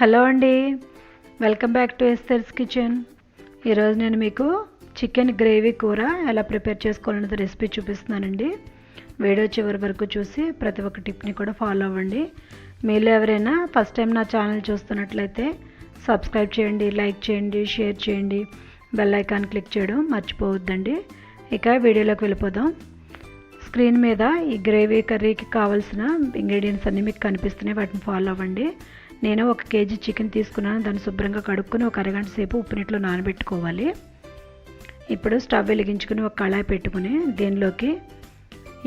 Hello అండి, welcome back to ఎస్తర్స్ kitchen. ఈరోజు నేను మీకు చికెన్ గ్రేవీ కూర ఎలా ప్రిపేర్ చేసుకోవాలన్నది రెసిపీ చూపిస్తున్నానండి. వీడియో చివరి వరకు చూసి ప్రతి ఒక్క టిప్ని కూడా ఫాలో అవ్వండి. మీలో ఎవరైనా ఫస్ట్ టైం నా ఛానల్ చూస్తున్నట్లయితే సబ్స్క్రైబ్ చేయండి, లైక్ చేయండి, షేర్ చేయండి, బెల్ ఐకాన్ క్లిక్ చేయడం మర్చిపోవద్దండి. ఇక వీడియోలోకి వెళ్ళిపోదాం. స్క్రీన్ మీద ఈ గ్రేవీ కర్రీకి కావాల్సిన ఇంగ్రీడియంట్స్ అన్నీ మీకు కనిపిస్తున్నాయి, వాటిని ఫాలో అవ్వండి. నేను 1 కేజీ చికెన్ తీసుకున్నాను. దాన్ని శుభ్రంగా కడుక్కొని ఒక అరగంట సేపు ఉప్పు నీటిలో నానబెట్టుకోవాలి. ఇప్పుడు స్టవ్ వెలిగించుకుని ఒక కళాయి పెట్టుకుని దీనిలోకి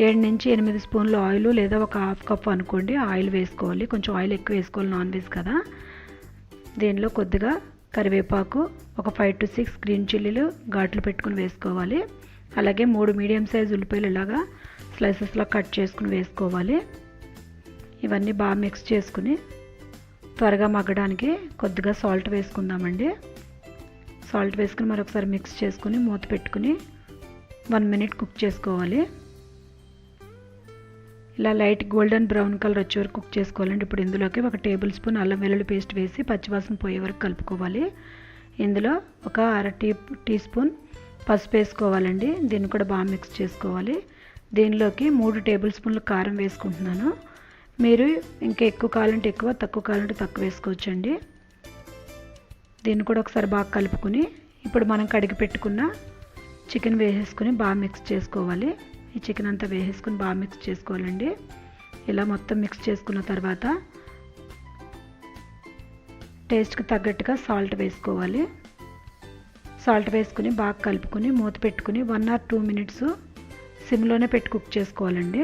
7 నుంచి 8 స్పూన్లు ఆయిల్ లేదా ఒక హాఫ్ కప్ అనుకోండి ఆయిల్ వేసుకోవాలి. కొంచెం ఆయిల్ ఎక్కువ వేసుకోవాలి, నాన్ వెజ్ కదా. దీనిలో కొద్దిగా కరివేపాకు, ఒక 5 to 6 గ్రీన్ చిల్లీలు ఘాట్లు పెట్టుకుని వేసుకోవాలి. అలాగే 3 మీడియం సైజ్ ఉల్లిపాయలు ఇలాగా స్లైసెస్లా కట్ చేసుకుని వేసుకోవాలి. ఇవన్నీ బాగా మిక్స్ చేసుకుని త్వరగా మగ్గడానికి కొద్దిగా సాల్ట్ వేసుకుందామండి. సాల్ట్ వేసుకుని మరొకసారి మిక్స్ చేసుకుని మూత పెట్టుకుని 1 minute కుక్ చేసుకోవాలి. ఇలా లైట్ గోల్డెన్ బ్రౌన్ కలర్ వచ్చే వరకు కుక్ చేసుకోవాలండి. ఇప్పుడు ఇందులోకి 1 టేబుల్ స్పూన్ అల్లం వెల్లుల్లి పేస్ట్ వేసి పచ్చివాసన పోయే వరకు కలుపుకోవాలి. ఇందులో ఒక టీ స్పూన్ పసుపు వేసుకోవాలండి. దీన్ని కూడా బాగా మిక్స్ చేసుకోవాలి. దీనిలోకి 3 టేబుల్ స్పూన్లు కారం వేసుకుంటున్నాను. మీరు ఇంకా ఎక్కువ కావాలంటే ఎక్కువ, తక్కువ కావాలంటే తక్కువ వేసుకోవచ్చండి. దీన్ని కూడా ఒకసారి బాగా కలుపుకొని ఇప్పుడు మనం కడిగి పెట్టుకున్న చికెన్ వేసేసుకుని బాగా మిక్స్ చేసుకోవాలి. ఈ చికెన్ అంతా వేసేసుకుని బాగా మిక్స్ చేసుకోవాలండి. ఇలా మొత్తం మిక్స్ చేసుకున్న తర్వాత టేస్ట్కి తగ్గట్టుగా సాల్ట్ వేసుకోవాలి. సాల్ట్ వేసుకుని బాగా కలుపుకొని మూత పెట్టుకుని 1 or 2 minutes సిమ్లోనే పెట్టి కుక్ చేసుకోవాలండి.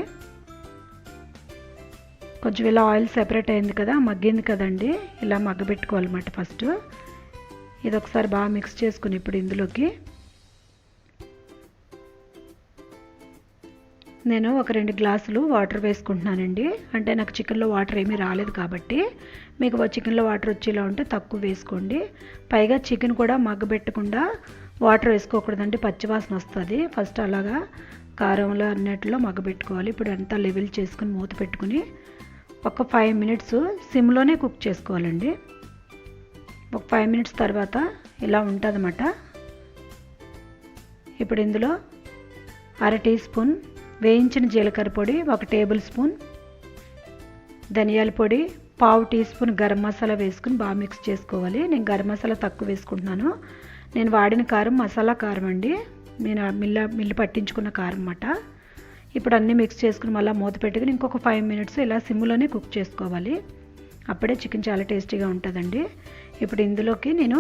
కొంచెం ఇలా ఆయిల్ సెపరేట్ అయింది కదా, మగ్గింది కదండి, ఇలా మగ్గబెట్టుకోవాలన్నమాట. ఫస్ట్ ఇది ఒకసారి బాగా మిక్స్ చేసుకుని ఇప్పుడు ఇందులోకి నేను ఒక 2 గ్లాసులు వాటర్ వేసుకుంటున్నానండి. అంటే నాకు చికెన్లో వాటర్ ఏమీ రాలేదు కాబట్టి మీకు చికెన్లో వాటర్ వచ్చేలా ఉంటే తక్కువ వేసుకోండి. పైగా చికెన్ కూడా మగ్గబెట్టకుండా వాటర్ వేసుకోకూడదండి, పచ్చివాసన వస్తుంది. ఫస్ట్ అలాగా కారంలో అన్నిటిలో మగ్గబెట్టుకోవాలి. ఇప్పుడు అంతా లెవెల్ చేసుకుని మూత పెట్టుకుని ఒక 5 minutes సిమ్లోనే కుక్ చేసుకోవాలండి. ఒక 5 minutes తర్వాత ఇలా ఉంటుందన్నమాట. ఇప్పుడు ఇందులో 1/2 టీ స్పూన్ వేయించిన జీలకర్ర పొడి, 1 టేబుల్ స్పూన్ ధనియాల పొడి, 1/2 టీ స్పూన్ గరం మసాలా వేసుకుని బాగా మిక్స్ చేసుకోవాలి. నేను గరం మసాలా తక్కువ వేసుకుంటున్నాను. నేను వాడిన కారం మసాలా కారం అండి, నేను మిల్లు పట్టించుకున్న కారం అన్నమాట. ఇప్పుడు అన్నీ మిక్స్ చేసుకుని మళ్ళీ మూత పెట్టుకుని ఇంకొక 5 minutes ఇలా సిమ్లోనే కుక్ చేసుకోవాలి. అప్పుడే చికెన్ చాలా టేస్టీగా ఉంటుందండి. ఇప్పుడు ఇందులోకి నేను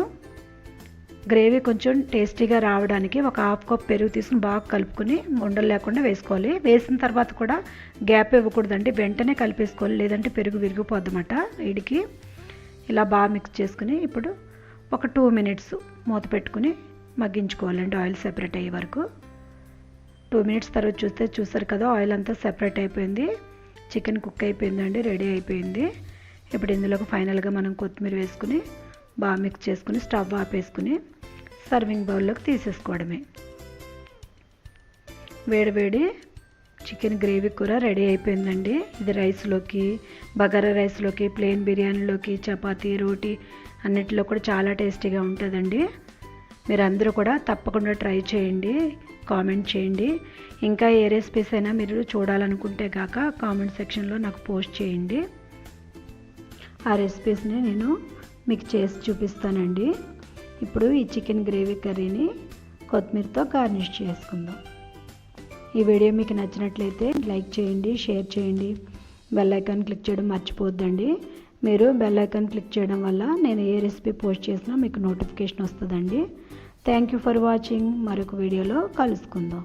గ్రేవీ కొంచెం టేస్టీగా రావడానికి ఒక హాఫ్ కప్ పెరుగు తీసుకుని బాగా కలుపుకొని ఉండలు లేకుండా వేసుకోవాలి. వేసిన తర్వాత కూడా గ్యాప్ ఇవ్వకూడదండి, వెంటనే కలిపేసుకోవాలి, లేదంటే పెరుగు విరిగిపోద్దన్నమాట వీడికి. ఇలా బాగా మిక్స్ చేసుకుని ఇప్పుడు ఒక 2 minutes మూత పెట్టుకుని మగ్గించుకోవాలండి, ఆయిల్ సెపరేట్ అయ్యే వరకు. 2 minutes తర్వాత చూసారు కదా, ఆయిల్ అంతా సెపరేట్ అయిపోయింది, చికెన్ కుక్ అయిపోయిందండి, రెడీ అయిపోయింది. ఇప్పుడు ఇందులోకి ఫైనల్గా మనం కొత్తిమీర వేసుకుని బాగా మిక్స్ చేసుకుని స్టవ్ ఆపేసుకుని సర్వింగ్ బౌల్లోకి తీసేసుకోవడమే. వేడి చికెన్ గ్రేవీ కూర రెడీ అయిపోయిందండి. ఇది రైస్లోకి, బగారా రైస్లోకి, ప్లెయిన్ బిర్యానీలోకి, చపాతీ, రోటీ అన్నిటిలో కూడా చాలా టేస్టీగా ఉంటుందండి. మీరు అందరూ కూడా తప్పకుండా ట్రై చేయండి, కామెంట్ చేయండి. ఇంకా ఏ రెసిపీస్ అయినా మీరు చూడాలనుకుంటే కాక కామెంట్ సెక్షన్లో నాకు పోస్ట్ చేయండి. ఆ రెసిపీస్ని నేను మీకు చేసి చూపిస్తానండి. ఇప్పుడు ఈ చికెన్ గ్రేవీ కర్రీని కొత్తిమీరతో గార్నిష్ చేసుకుందాం. ఈ వీడియో మీకు నచ్చినట్లయితే లైక్ చేయండి, షేర్ చేయండి, బెల్ ఐకాన్ క్లిక్ చేయడం మర్చిపోవద్దండి. మీరు బెల్ ఐకాన్ క్లిక్ చేయడం వల్ల నేను ఏ రెసిపీ పోస్ట్ చేసినా మీకు నోటిఫికేషన్ వస్తుందండి. Thank you for watching. మరొక వీడియోలో కలుసుకుందాం.